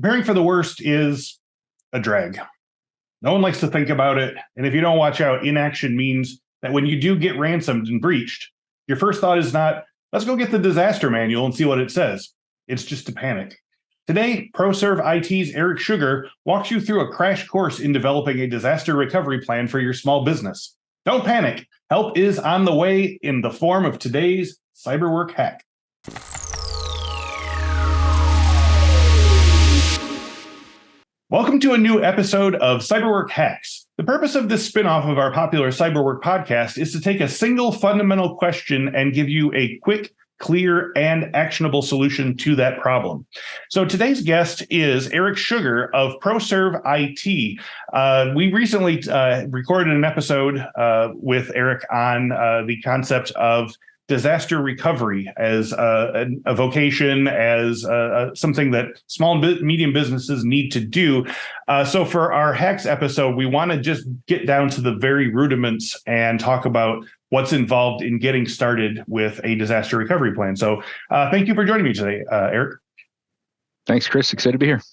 Preparing for the worst is a drag. No one likes to think about it. And if you don't watch out, inaction means that when you do get ransomed and breached, your first thought is not, let's go get the disaster manual and see what it says. It's just to panic. Today, ProServeIT's Eric Sugar walks you through a crash course in developing a disaster recovery plan for your small business. Don't panic. Help is on the way in the form of today's cyberwork hack. Welcome to a new episode of Cyberwork Hacks. The purpose of this spinoff of our popular Cyberwork podcast is to take a single fundamental question and give you a quick, clear, and actionable solution to that problem. So today's guest is Eric Sugar of ProServeIT. We recently recorded an episode with Eric on the concept of disaster recovery as a vocation, as something that small and medium businesses need to do. So for our hacks episode, we want to just get down to the very rudiments and talk about what's involved in getting started with a disaster recovery plan. So thank you for joining me today, Eric. Thanks, Chris. Excited to be here.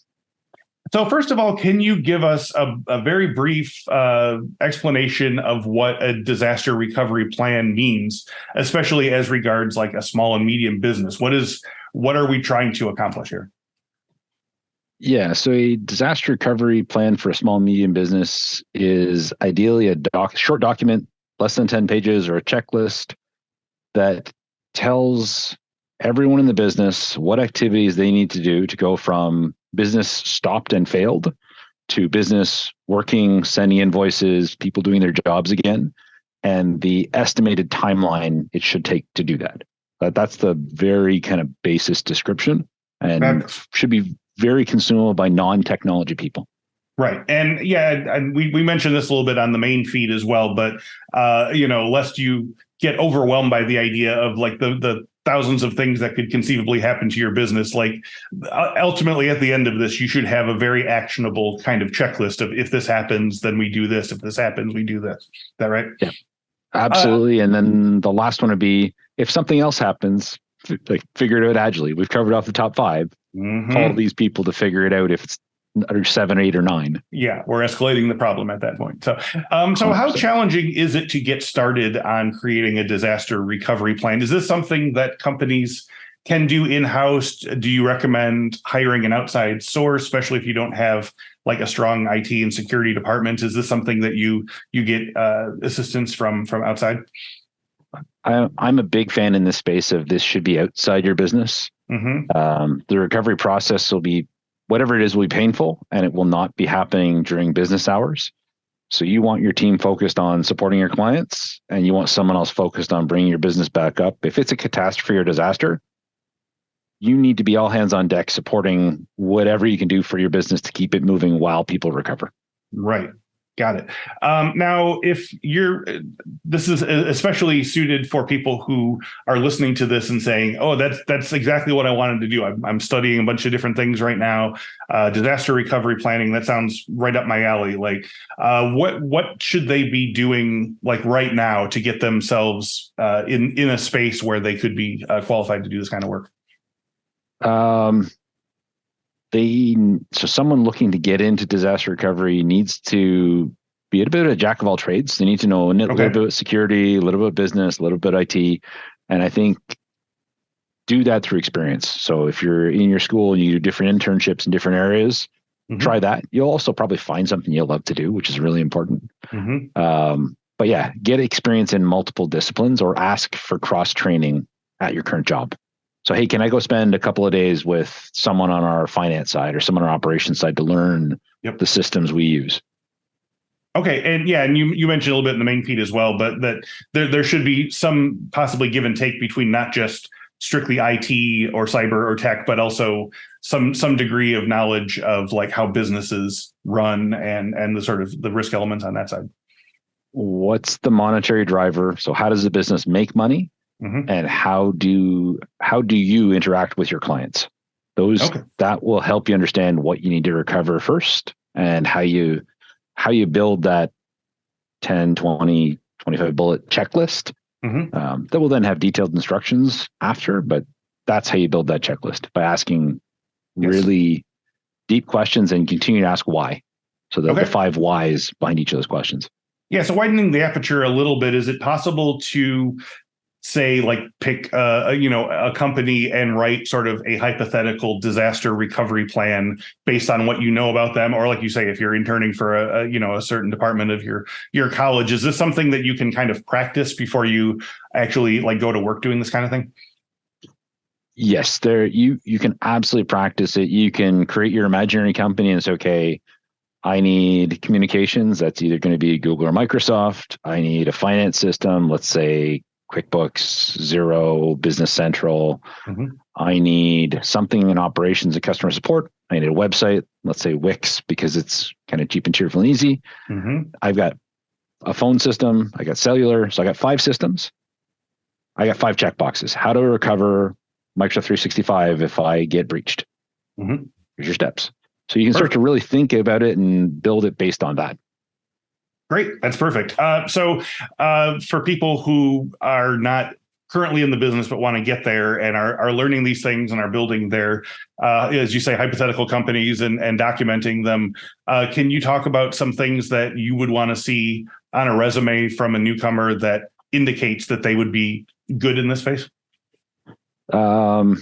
So first of all, can you give us a very brief explanation of what a disaster recovery plan means, especially as regards like a small and medium business? What are we trying to accomplish here? Yeah, so a disaster recovery plan for a small and medium business is ideally a short document, less than 10 pages, or a checklist that tells everyone in the business what activities they need to do to go from business stopped and failed to business working, sending invoices, people doing their jobs again, and the estimated timeline it should take to do that. That's the very kind of basis description, and should be very consumable by non-technology people. Right. And yeah, and we mentioned this a little bit on the main feed as well, but lest you get overwhelmed by the idea of like the thousands of things that could conceivably happen to your business. Like ultimately at the end of this, you should have a very actionable kind of checklist of if this happens, then we do this. If this happens, we do this. Is that right? Yeah, absolutely. And then the last one would be if something else happens, like figure it out agilely. We've covered off the top 5. Call these people to figure it out if it's 7, 8, or 9. Yeah, we're escalating the problem at that point. So how challenging is it to get started on creating a disaster recovery plan? Is this something that companies can do in-house? Do you recommend hiring an outside source, especially if you don't have like a strong IT and security department? Is this something that you get assistance from outside? I'm a big fan in this space of this should be outside your business. The recovery process will be whatever it is will be painful, and it will not be happening during business hours. So you want your team focused on supporting your clients, and you want someone else focused on bringing your business back up. If it's a catastrophe or disaster, you need to be all hands on deck supporting whatever you can do for your business to keep it moving while people recover. Right. Got it. Now, this is especially suited for people who are listening to this and saying, "Oh, that's exactly what I wanted to do. I'm studying a bunch of different things right now. Disaster recovery planning. That sounds right up my alley." Like, what should they be doing like right now to get themselves in a space where they could be qualified to do this kind of work? So someone looking to get into disaster recovery needs to be a bit of a jack of all trades. They need to know a little bit about security, a little bit of business, a little bit of IT. And I think do that through experience. So if you're in your school and you do different internships in different areas, try that. You'll also probably find something you'll love to do, which is really important. But yeah, get experience in multiple disciplines or ask for cross-training at your current job. So, hey, can I go spend a couple of days with someone on our finance side or someone on our operations side to learn the systems we use? Okay. And yeah, and you mentioned a little bit in the main feed as well, but that there should be some possibly give and take between not just strictly IT or cyber or tech, but also some degree of knowledge of like how businesses run and the sort of the risk elements on that side. What's the monetary driver? So how does the business make money? And how do you interact with your clients? That will help you understand what you need to recover first and how you build that 10, 20, 25 bullet checklist that will then have detailed instructions after. But that's how you build that checklist, by asking really deep questions and continue to ask why. So the 5 whys behind each of those questions. Yeah. So widening the aperture a little bit, is it possible to say, like, pick a company and write sort of a hypothetical disaster recovery plan based on what you know about them? Or, like you say, if you're interning for a certain department of your college, is this something that you can kind of practice before you actually like go to work doing this kind of thing? Yes, you can absolutely practice it. You can create your imaginary company and say, okay, I need communications. That's either going to be Google or Microsoft. I need a finance system. Let's say QuickBooks, Xero, Business Central. Mm-hmm. I need something in operations and customer support. I need a website, let's say Wix, because it's kind of cheap and cheerful and easy. Mm-hmm. I've got a phone system. I got cellular. So I got 5 systems. I got 5 checkboxes. How to recover Microsoft 365 if I get breached? Mm-hmm. Here's your steps. So you can start to really think about it and build it based on that. Great. That's perfect. So for people who are not currently in the business but want to get there and are learning these things and are building their, as you say, hypothetical companies and documenting them, can you talk about some things that you would want to see on a resume from a newcomer that indicates that they would be good in this space? On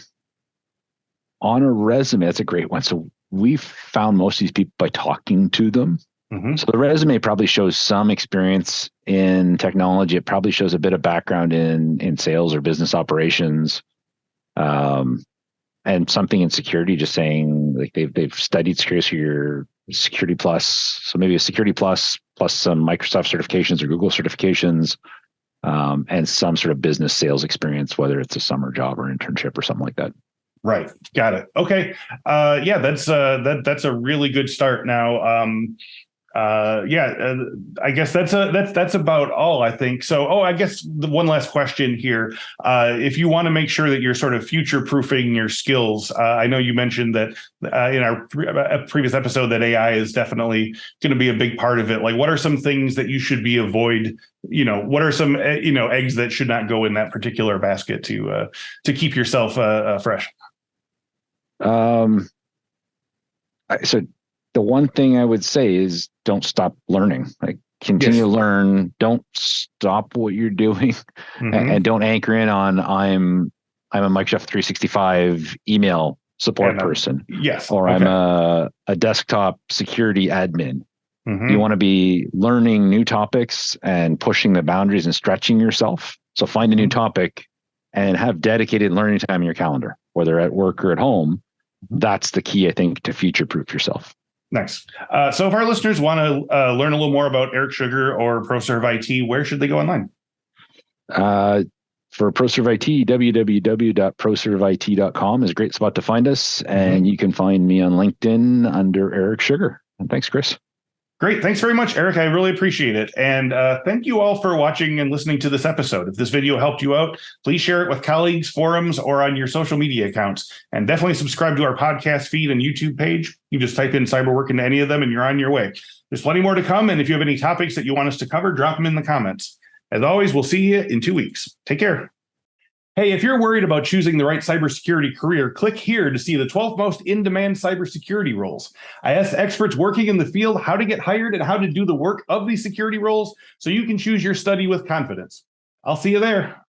a resume, that's a great one. So we've found most of these people by talking to them. Mm-hmm. So the resume probably shows some experience in technology. It probably shows a bit of background in sales or business operations, and something in security, just saying like they've studied security plus. So maybe a security plus some Microsoft certifications or Google certifications, and some sort of business sales experience, whether it's a summer job or internship or something like that. Right. Got it. Okay. Yeah, that's a really good start. Now, I guess that's about all, I think. So, I guess the one last question here. If you want to make sure that you're sort of future-proofing your skills, I know you mentioned that in our previous episode that AI is definitely going to be a big part of it. Like, what are some things that you should avoid? What are some eggs that should not go in that particular basket to keep yourself fresh? So the one thing I would say is don't stop learning. Like, continue to learn. Don't stop what you're doing, Mm-hmm. and don't anchor in on I'm a Microsoft 365 email support person. Yes. Or I'm a desktop security admin. Mm-hmm. You want to be learning new topics and pushing the boundaries and stretching yourself. So find a new topic and have dedicated learning time in your calendar, whether at work or at home. That's the key, I think, to future-proof yourself. Nice. So if our listeners want to learn a little more about Eric Sugar or ProServeIT, where should they go online? For ProServeIT, www.proserveit.com is a great spot to find us. And you can find me on LinkedIn under Eric Sugar. And thanks, Chris. Great. Thanks very much, Eric. I really appreciate it. And thank you all for watching and listening to this episode. If this video helped you out, please share it with colleagues, forums, or on your social media accounts. And definitely subscribe to our podcast feed and YouTube page. You just type in cyberwork into any of them and you're on your way. There's plenty more to come. And if you have any topics that you want us to cover, drop them in the comments. As always, we'll see you in 2 weeks. Take care. Hey, if you're worried about choosing the right cybersecurity career, click here to see the 12 most in-demand cybersecurity roles. I asked experts working in the field how to get hired and how to do the work of these security roles so you can choose your study with confidence. I'll see you there.